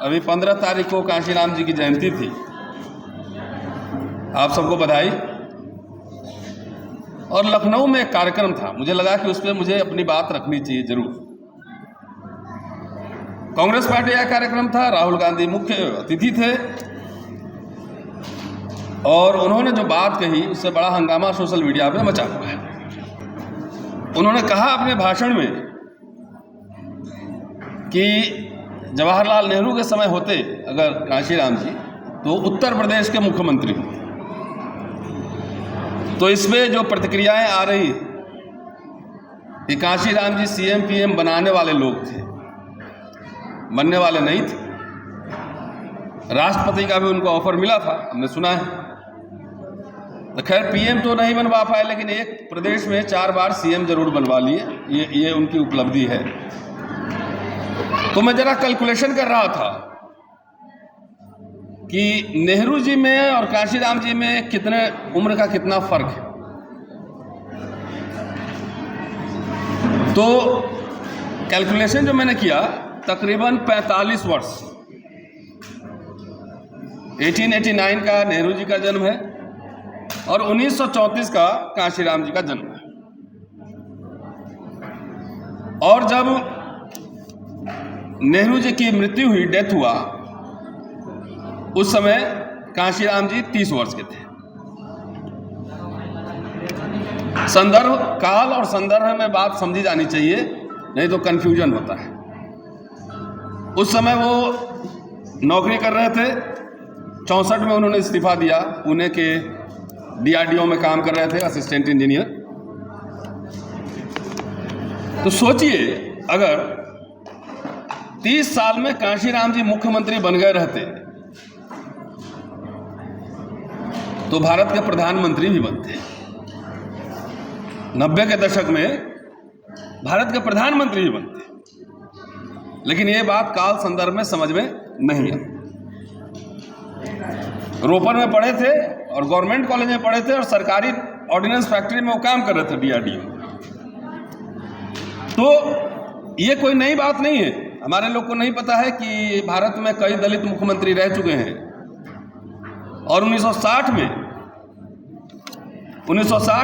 अभी 15 तारीख को कांशीराम जी की जयंती थी। आप सबको बधाई। और लखनऊ में एक कार्यक्रम था, मुझे लगा कि उस पर मुझे अपनी बात रखनी चाहिए जरूर। कांग्रेस पार्टी का कार्यक्रम था, राहुल गांधी मुख्य अतिथि थे और उन्होंने जो बात कही उससे बड़ा हंगामा सोशल मीडिया पे मचा हुआ है। उन्होंने कहा अपने भाषण में कि जवाहरलाल नेहरू के समय होते अगर कांशीराम जी तो उत्तर प्रदेश के मुख्यमंत्री होते। तो इसमें जो प्रतिक्रियाएं आ रही कि कांशीराम जी सीएम पीएम बनाने वाले लोग थे, बनने वाले नहीं थे। राष्ट्रपति का भी उनको ऑफर मिला था, हमने सुना है। तो खैर पीएम तो नहीं बनवा पाए, लेकिन एक प्रदेश में 4 बार सीएम जरूर बनवा लिए, ये उनकी उपलब्धि है। तो मैं जरा कैलकुलेशन कर रहा था कि नेहरू जी में और कांशीराम जी में कितने उम्र का कितना फर्क है। तो कैलकुलेशन जो मैंने किया तकरीबन 45 वर्ष। 1889 का नेहरू जी का जन्म है और 1934 का कांशीराम जी का जन्म है। और जब नेहरू जी की मृत्यु हुई, डेथ हुआ, उस समय कांशीराम जी 30 वर्ष के थे। संदर्भ काल और संदर्भ में बात समझी जानी चाहिए, नहीं तो कंफ्यूजन होता है। उस समय वो नौकरी कर रहे थे। 64 में उन्होंने इस्तीफा दिया, पुणे के डीआरडीओ में काम कर रहे थे, असिस्टेंट इंजीनियर। तो सोचिए अगर 30 साल में कांशीराम जी मुख्यमंत्री बन गए रहते तो भारत के प्रधानमंत्री भी बनते। 90 के दशक में भारत के प्रधानमंत्री भी बनते। लेकिन ये बात काल संदर्भ में समझ में नहीं आई। रोपड़ में पढ़े थे और गवर्नमेंट कॉलेज में पढ़े थे और सरकारी ऑर्डिनेंस फैक्ट्री में वो काम कर रहे थे, डीआरडीओ। तो ये कोई नई बात नहीं है। हमारे लोग को नहीं पता है कि भारत में कई दलित मुख्यमंत्री रह चुके हैं। और 1960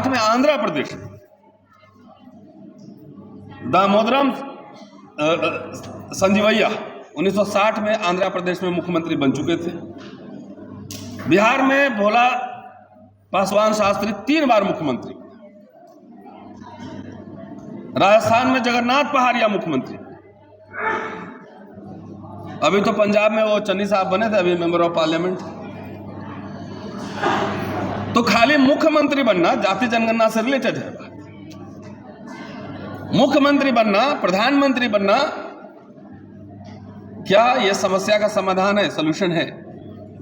में आंध्र प्रदेश दामोदरम संजीवैया 1960 में आंध्र प्रदेश में मुख्यमंत्री बन चुके थे। बिहार में भोला पासवान शास्त्री 3 बार मुख्यमंत्री। राजस्थान में जगन्नाथ पहाड़िया मुख्यमंत्री। अभी तो पंजाब में वो चन्नी साहब बने थे, अभी मेंबर ऑफ पार्लियामेंट। तो खाली मुख्यमंत्री बनना जाति जनगणना से रिलेटेड है बात। मुख्यमंत्री बनना, प्रधानमंत्री बनना, क्या यह समस्या का समाधान है, सॉल्यूशन है?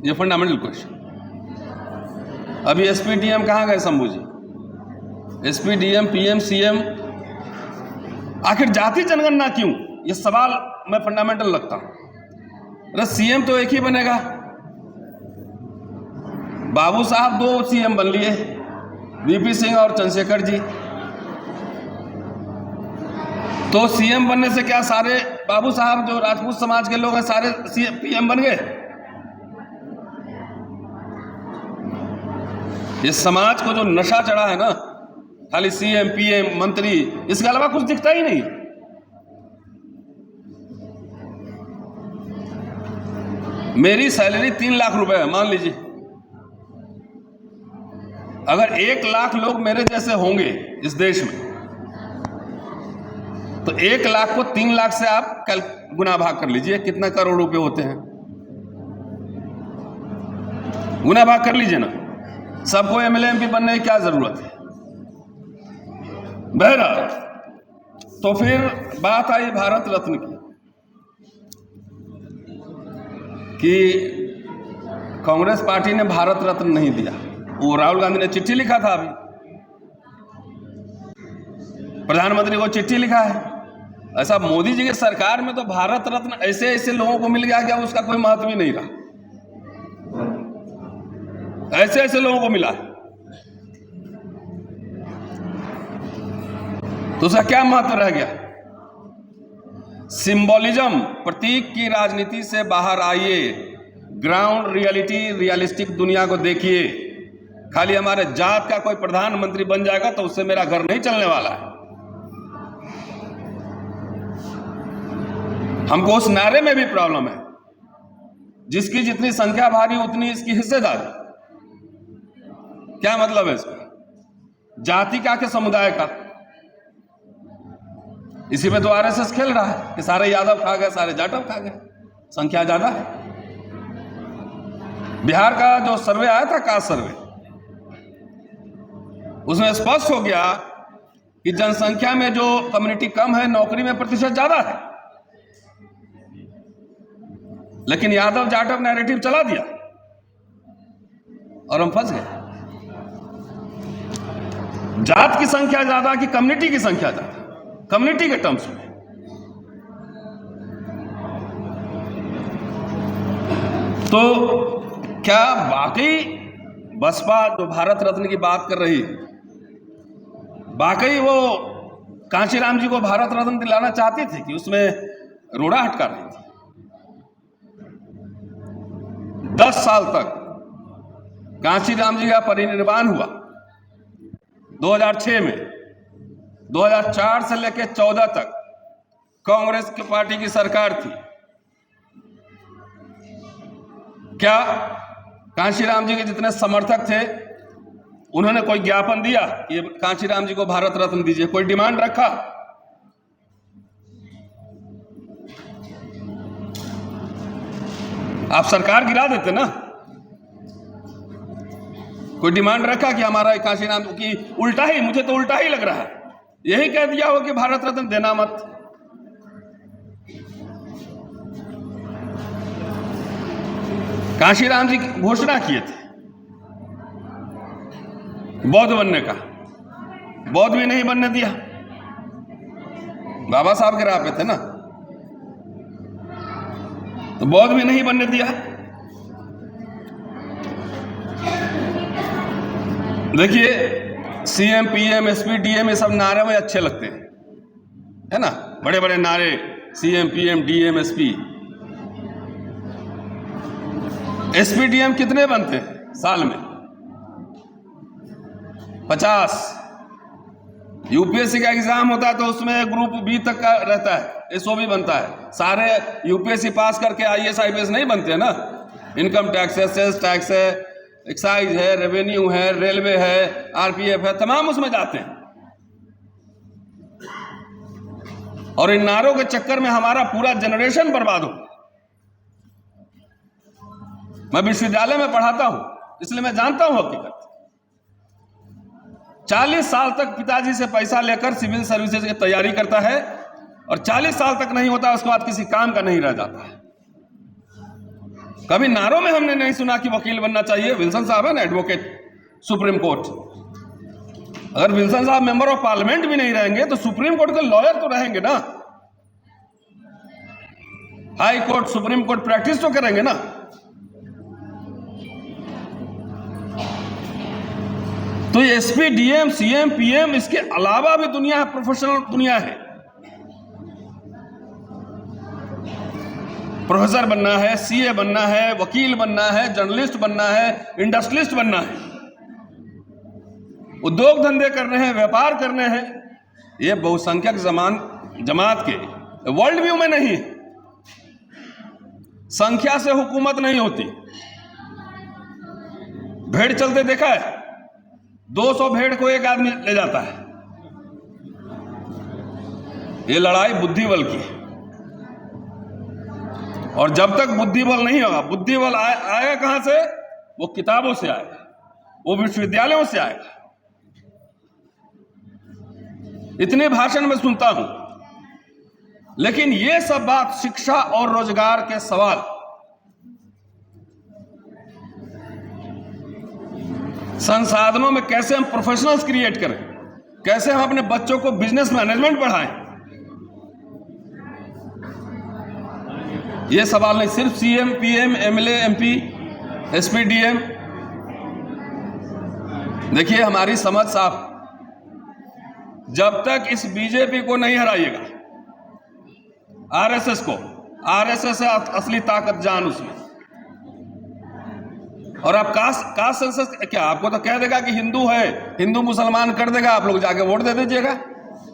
ये फंडामेंटल क्वेश्चन। अभी एसपी-डीएम कहां गए शंभू जी? एसपी-डीएम, पीएम, सीएम, आखिर जाति जनगणना क्यों? ये सवाल मैं फंडामेंटल लगता हूं। अरे सीएम तो एक ही बनेगा। बाबू साहब 2 सीएम बन लिए, वीपी सिंह और चंद्रशेखर जी। तो सीएम बनने से क्या सारे बाबू साहब जो राजपूत समाज के लोग हैं सारे पीएम बन गए? ये समाज को जो नशा चढ़ा है ना, खाली सीएम पीएम मंत्री, इसके अलावा कुछ दिखता ही नहीं। मेरी सैलरी 3 लाख रुपए है, मान लीजिए। अगर 1 लाख लोग मेरे जैसे होंगे इस देश में, तो 1 लाख को 3 लाख से आप गुना भाग कर लीजिए, कितना करोड़ रुपए होते हैं। गुना भाग कर लीजिए ना। सबको एमएलए एमपी बनने की क्या जरूरत है? बहरहाल, तो फिर बात आई भारत रत्न की कि कांग्रेस पार्टी ने भारत रत्न नहीं दिया। वो राहुल गांधी ने चिट्ठी लिखा था, अभी प्रधानमंत्री को चिट्ठी लिखा है। ऐसा मोदी जी की सरकार में तो भारत रत्न ऐसे ऐसे लोगों को मिल गया क्या उसका कोई महत्व ही नहीं रहा। ऐसे ऐसे लोगों को मिला, तो उसका क्या महत्व रह गया? सिंबोलिज्म, प्रतीक की राजनीति से बाहर आइए, ग्राउंड रियलिटी, रियलिस्टिक दुनिया को देखिए। खाली हमारे जात का कोई प्रधानमंत्री बन जाएगा तो उससे मेरा घर नहीं चलने वाला है। हमको उस नारे में भी प्रॉब्लम है, जिसकी जितनी संख्या भारी उतनी इसकी हिस्सेदारी। क्या मतलब है इसका? जाति का के समुदाय का? इसी पे तो आरएसएस खेल रहा है कि सारे यादव खा गए, सारे जाटव खा गए, संख्या ज्यादा है। बिहार का जो सर्वे आया था, कास्ट सर्वे, उसमें स्पष्ट हो गया कि जनसंख्या में जो कम्युनिटी कम है, नौकरी में प्रतिशत ज्यादा है। लेकिन यादव जाटव नैरेटिव चला दिया और हम फंस गए। जात की संख्या ज्यादा कि कम्युनिटी की संख्या ज्यादा? कम्युनिटी के टर्म्स में। तो क्या वाकई बसपा जो भारत रत्न की बात कर रही, वाकई वो कांशीराम जी को भारत रत्न दिलाना चाहती थी कि उसमें रोड़ा हटका रही थी? 10 साल तक कांशीराम जी का परिनिर्वाण हुआ 2006 में। 2004 से लेकर 14 तक कांग्रेस की पार्टी की सरकार थी। क्या कांशीराम जी के जितने समर्थक थे उन्होंने कोई ज्ञापन दिया कि कांशीराम जी को भारत रत्न दीजिए? कोई डिमांड रखा? आप सरकार गिरा देते ना। कोई डिमांड रखा कि हमारा कांशीराम की? उल्टा ही, मुझे तो उल्टा ही लग रहा है, यही कह दिया हो कि भारत रत्न देना मत। कांशीराम जी घोषणा किए थे बौद्ध बनने का, बौद्ध भी नहीं बनने दिया। बाबा साहब के राह पे थे ना, तो बौद्ध भी नहीं बनने दिया। देखिए, सीएम, पीएम, एसपी, डीएम, ये सब नारे में अच्छे लगते हैं, है ना, बड़े बड़े नारे, CM, PM, DM, SP. SP DM कितने बनते हैं साल में? 50। यूपीएससी का एग्जाम होता है तो उसमें ग्रुप बी तक का रहता है, एसओबी बनता है। सारे यूपीएससी पास करके आईएएस आईपीएस नहीं बनते हैं ना। इनकम टैक्स है, सेल्स टैक्स है, एक्साइज है, रेवेन्यू है, रेलवे है, आरपीएफ है, तमाम उसमें जाते हैं। और इन नारों के चक्कर में हमारा पूरा जनरेशन बर्बाद हो। मैं विश्वविद्यालय में पढ़ाता हूं, इसलिए मैं जानता हूं हकीकत। 40 साल तक पिताजी से पैसा लेकर सिविल सर्विसेज की तैयारी करता है और 40 साल तक नहीं होता, उसके बाद किसी काम का नहीं रह जाता है। कभी नारों में हमने नहीं सुना कि वकील बनना चाहिए। विल्सन साहब है ना, एडवोकेट सुप्रीम कोर्ट। अगर विल्सन साहब मेंबर ऑफ पार्लियामेंट भी नहीं रहेंगे तो सुप्रीम कोर्ट के लॉयर तो रहेंगे ना, high court, supreme court practice तो करेंगे ना। तो ये एसपी, डीएम, सीएम, पीएम, इसके अलावा भी दुनिया है, प्रोफेशनल दुनिया है। प्रोफेसर बनना है, सीए बनना है, वकील बनना है, जर्नलिस्ट बनना है, इंडस्ट्रियलिस्ट बनना है, उद्योग धंधे करने हैं, व्यापार करने हैं। ये बहुसंख्यक जमात के वर्ल्ड व्यू में नहीं है। संख्या से हुकूमत नहीं होती। भेड़ चलते देखा है, 200 भेड़ को एक आदमी ले जाता है। ये लड़ाई बुद्धि बल की है। और जब तक बुद्धि बल नहीं होगा, बुद्धि बल आएगा कहां से? वो किताबों से आएगा, वो विश्वविद्यालयों से आएगा। इतने भाषण में सुनता हूं, लेकिन ये सब बात शिक्षा और रोजगार के सवाल, संसाधनों में कैसे हम प्रोफेशनल्स क्रिएट करें, कैसे हम अपने बच्चों को बिजनेस मैनेजमेंट पढ़ाएं, ये सवाल नहीं। सिर्फ CM, PM, MLA, MP, SP, DM. देखिए, हमारी समझ साफ, जब तक इस बीजेपी को नहीं हराइएगा, आरएसएस को। आरएसएस है असली ताकत जान उसमें। और आप कास्ट सेंसस क्या आपको तो कह देगा कि हिंदू है, हिंदू मुसलमान कर देगा, आप लोग जाके वोट दे दीजिएगा।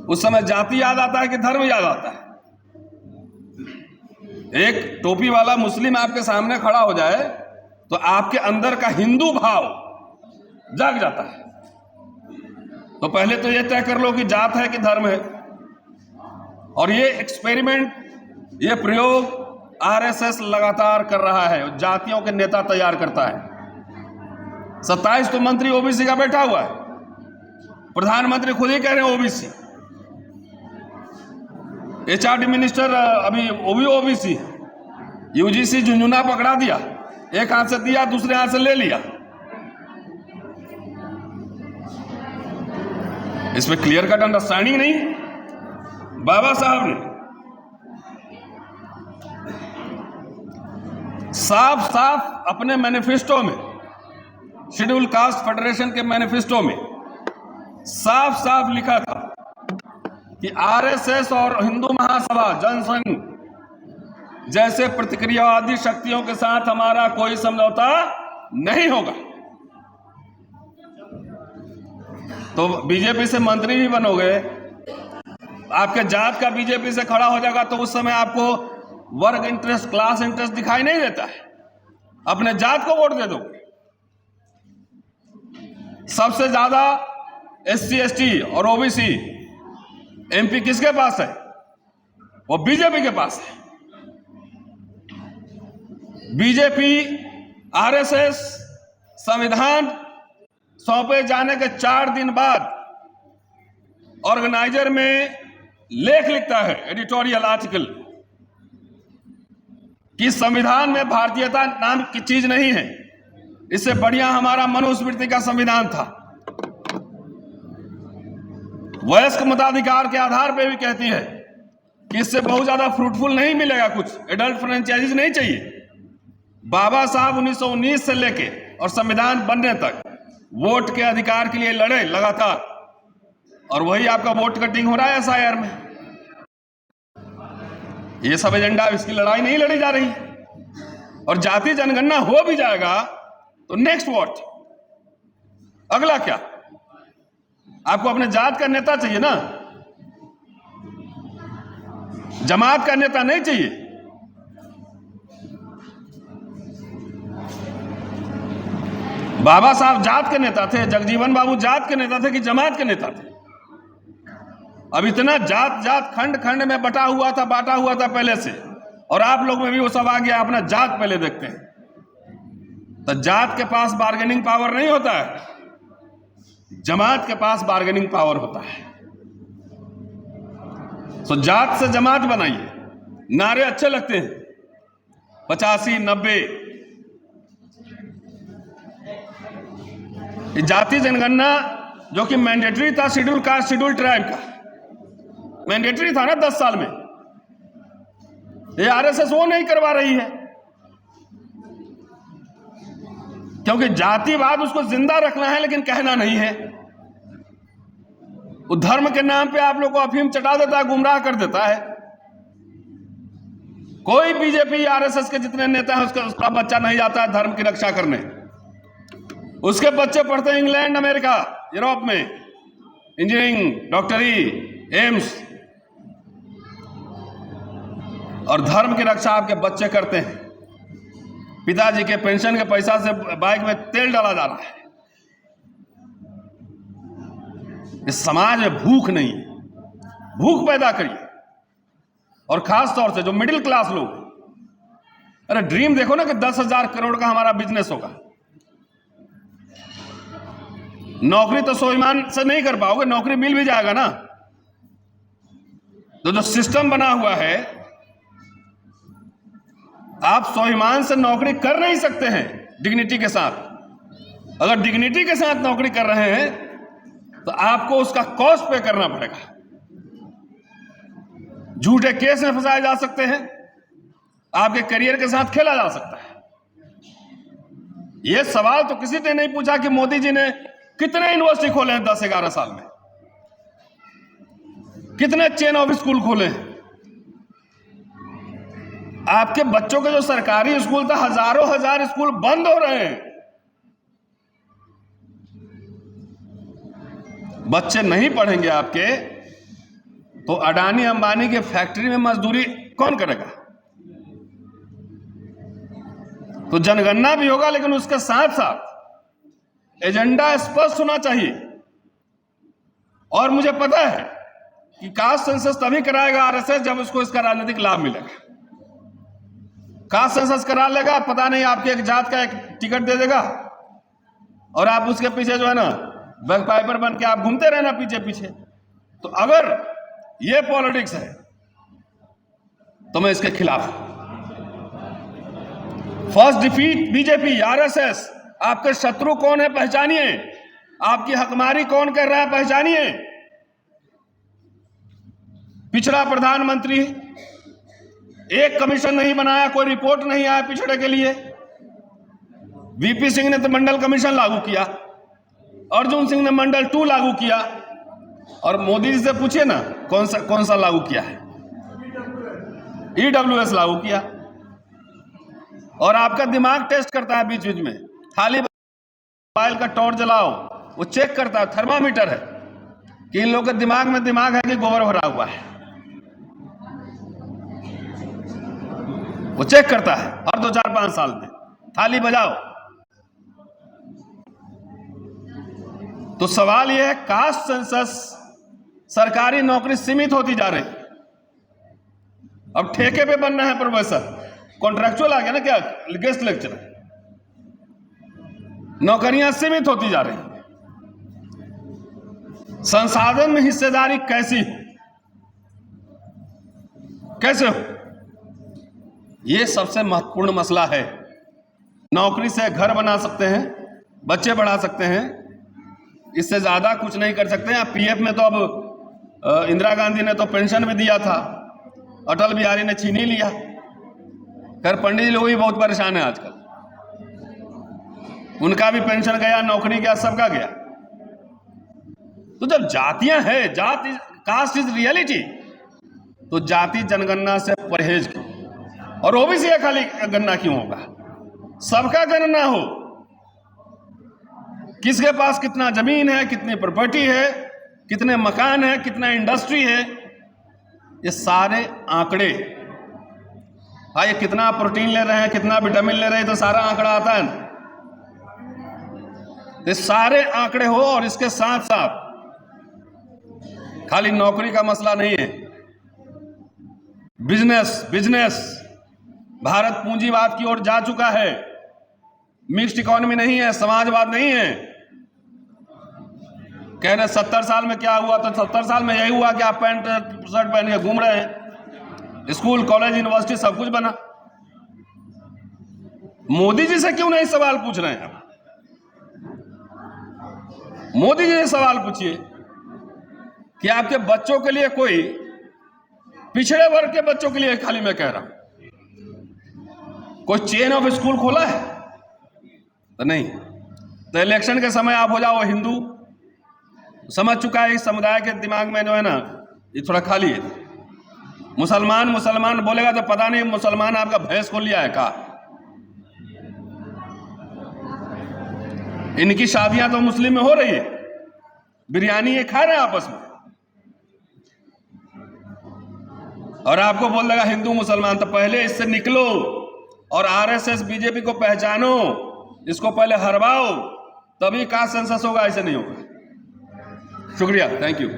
उस समय जाति याद आता है कि धर्म याद आता है? एक टोपी वाला मुस्लिम आपके सामने खड़ा हो जाए तो आपके अंदर का हिंदू भाव जाग जाता है। तो पहले तो ये तय कर लो कि जात है कि धर्म है। और ये एक्सपेरिमेंट, ये प्रयोग आरएसएस लगातार कर रहा है, जातियों के नेता तैयार करता है। 27 तो मंत्री ओबीसी का बैठा हुआ है, प्रधानमंत्री खुद ही कह रहे हैं ओबीसी। एचआरडी मिनिस्टर अभी वो भी ओबीसी। यूजीसी झुंझुना पकड़ा दिया, एक हाथ से दिया दूसरे हाथ से ले लिया। इसमें क्लियर कट अंडरस्टैंडिंग नहीं। बाबा साहब ने साफ साफ अपने मैनिफेस्टो में, शेड्यूल कास्ट फेडरेशन के मैनिफेस्टो में साफ साफ लिखा था कि आरएसएस और हिंदू महासभा, जनसंघ जैसे प्रतिक्रियावादी शक्तियों के साथ हमारा कोई समझौता नहीं होगा। तो बीजेपी से मंत्री भी बनोगे, आपके जात का बीजेपी से खड़ा हो जाएगा तो उस समय आपको वर्ग इंटरेस्ट, क्लास इंटरेस्ट दिखाई नहीं देता है, अपने जात को वोट दे दो। सबसे ज्यादा एससी एसटी और ओबीसी एमपी किसके पास है? वो बीजेपी के पास है। बीजेपी आरएसएस संविधान सौंपे जाने के 4 दिन बाद ऑर्गेनाइजर में लेख लिखता है, एडिटोरियल आर्टिकल, कि संविधान में भारतीयता नाम की चीज नहीं है, इससे बढ़िया हमारा मनुस्मृति का संविधान था। वयस्क मताधिकार के आधार पर भी कहती है कि इससे बहुत ज्यादा फ्रूटफुल नहीं मिलेगा, कुछ एडल्ट फ्रेंचाइजीज नहीं चाहिए। बाबा साहब 1919 से लेके और संविधान बनने तक वोट के अधिकार के लिए लड़े लगातार, और वही आपका वोट कटिंग हो रहा है एसआईआर में। ये सब एजेंडा, इसकी लड़ाई नहीं लड़ी जा रही। और जाति जनगणना हो भी जाएगा तो नेक्स्ट व्हाट? अगला क्या? आपको अपने जात का नेता चाहिए ना, जमात का नेता नहीं चाहिए। बाबा साहब जात के नेता थे, जगजीवन बाबू जात के नेता थे कि जमात के नेता थे? अब इतना जात जात खंड खंड में बांटा हुआ था पहले से, और आप लोग में भी वो सब आ गया। अपना जात पहले देखते हैं। तो जात के पास बार्गेनिंग पावर नहीं होता है, जमात के पास बार्गेनिंग पावर होता है। सो जात से जमात बनाइए। नारे अच्छे लगते हैं, 85, 90। जाति जनगणना जो कि मैंडेटरी था, शेड्यूल कास्ट शेड्यूल ट्राइब का मैंडेटरी था ना 10 साल में, ये आरएसएस वो नहीं करवा रही है, क्योंकि जातिवाद उसको जिंदा रखना है लेकिन कहना नहीं है। वो धर्म के नाम पे आप लोग को अफीम चटा देता है, गुमराह कर देता है। कोई बीजेपी आरएसएस के जितने नेता हैं उसका बच्चा नहीं जाता है धर्म की रक्षा करने। उसके बच्चे पढ़ते हैं इंग्लैंड, अमेरिका, यूरोप में, इंजीनियरिंग, डॉक्टरी, एम्स, और धर्म की रक्षा आपके बच्चे करते हैं। पिताजी के पेंशन के पैसा से बाइक में तेल डाला जा रहा है। इस समाज में भूख नहीं है, भूख पैदा करिए। और खास तौर से जो मिडिल क्लास लोग, अरे ड्रीम देखो ना कि 10,000 करोड़ का हमारा बिजनेस होगा। नौकरी तो स्वाभिमान से नहीं कर पाओगे, नौकरी मिल भी जाएगा ना। तो जो सिस्टम बना हुआ है, आप स्वाभिमान से नौकरी कर नहीं सकते हैं डिग्निटी के साथ। अगर डिग्निटी के साथ नौकरी कर रहे हैं तो आपको उसका कॉस्ट पे करना पड़ेगा। झूठे केस में फंसाए जा सकते हैं, आपके करियर के साथ खेला जा सकता है। यह सवाल तो किसी ने नहीं पूछा कि मोदी जी ने कितने यूनिवर्सिटी खोले हैं 10-11 साल में, कितने चेन ऑफ स्कूल खोले हैं। आपके बच्चों के जो सरकारी स्कूल था, हजारों हजार स्कूल बंद हो रहे हैं। बच्चे नहीं पढ़ेंगे आपके तो अडानी अंबानी के फैक्ट्री में मजदूरी कौन करेगा? तो जनगणना भी होगा, लेकिन उसके साथ साथ एजेंडा स्पष्ट होना चाहिए। और मुझे पता है कि कास्ट सेंसस तभी कराएगा आरएसएस जब उसको इसका राजनीतिक लाभ मिलेगा। कास्ट सेंसस करा लेगा, पता नहीं आपके एक जात का एक टिकट दे देगा और आप उसके पीछे जो है ना बैकपाइपर बन के आप घूमते रहना पीछे पीछे। तो अगर ये पॉलिटिक्स है तो मैं इसके खिलाफ हूं। First defeat BJP, RSS. आपके शत्रु कौन है पहचानिए, आपकी हकमारी कौन कर रहा है पहचानिए। पिछड़ा प्रधानमंत्री, एक कमीशन नहीं बनाया, कोई रिपोर्ट नहीं आया पिछड़े के लिए। वीपी सिंह ने तो मंडल कमीशन लागू किया, अर्जुन सिंह ने मंडल 2 लागू किया। और मोदी जी से पूछिए ना कौन सा लागू किया है? ईडब्ल्यूएस लागू किया। और आपका दिमाग टेस्ट करता है बीच बीच में, खाली मोबाइल का टॉर्च जलाओ, वो चेक करता है, थर्मामीटर है कि इन लोगों के दिमाग में दिमाग है कि गोबर भरा हुआ है, वो चेक करता है। और 2 4 5 साल में थाली बजाओ। तो सवाल यह है, कास्ट सेंसस, सरकारी नौकरी सीमित होती जा रही। अब ठेके पे बनना है प्रोफेसर, कॉन्ट्रैक्चुअल आ गया ना, क्या गेस्ट लेक्चरर। नौकरियां सीमित होती जा रही। संसाधन में हिस्सेदारी कैसे हो, यह सबसे महत्वपूर्ण मसला है। नौकरी से घर बना सकते हैं, बच्चे बढ़ा सकते हैं, इससे ज्यादा कुछ नहीं कर सकते हैं। पीएफ में तो अब इंदिरा गांधी ने तो पेंशन भी दिया था, अटल बिहारी ने छीन ही लिया। खैर पंडित जी लोग भी बहुत परेशान है आजकल, उनका भी पेंशन गया, नौकरी गया, सबका गया। तो जब जातियां हैं, जाति, कास्ट इज रियलिटी, तो जाति जनगणना से परहेज क्यों? और ओबीसी का खाली गणना क्यों होगा? सबका गणना हो, किसके पास कितना जमीन है, कितनी प्रॉपर्टी है, कितने मकान है, कितना इंडस्ट्री है, ये सारे आंकड़े। हाँ, ये कितना प्रोटीन ले रहे हैं, कितना विटामिन ले रहे हैं, तो सारा आंकड़ा आता है ना। ये सारे आंकड़े हो, और इसके साथ साथ खाली नौकरी का मसला नहीं है, बिजनेस। भारत पूंजीवाद की ओर जा चुका है, मिक्स्ड इकोनॉमी नहीं है, समाजवाद नहीं है। कह रहे 70 साल में क्या हुआ, तो 70 साल में यही हुआ कि आप पैंट शर्ट पहन के घूम रहे हैं, स्कूल कॉलेज यूनिवर्सिटी सब कुछ बना। मोदी जी से क्यों नहीं सवाल पूछ रहे हैं? मोदी जी से सवाल पूछिए कि आपके बच्चों के लिए, कोई पिछड़े वर्ग के बच्चों के लिए, खाली मैं कह रहा हूं, कोई चेन ऑफ स्कूल खोला है? तो नहीं। तो इलेक्शन के समय आप हो जाओ हिंदू, समझ चुका है इस समुदाय के दिमाग में जो है ना, ये थोड़ा खाली है। मुसलमान बोलेगा तो पता नहीं मुसलमान आपका भैंस खोल लिया है का। इनकी शादियां तो मुस्लिम में हो रही है, बिरयानी ये खा रहे हैं आपस में, और आपको बोल देगा हिंदू मुसलमान। तो पहले इससे निकलो और आरएसएस बीजेपी को पहचानो, इसको पहले हरवाओ, तभी कास्ट सेंसस होगा, ऐसे नहीं होगा। शुक्रिया, थैंक यू।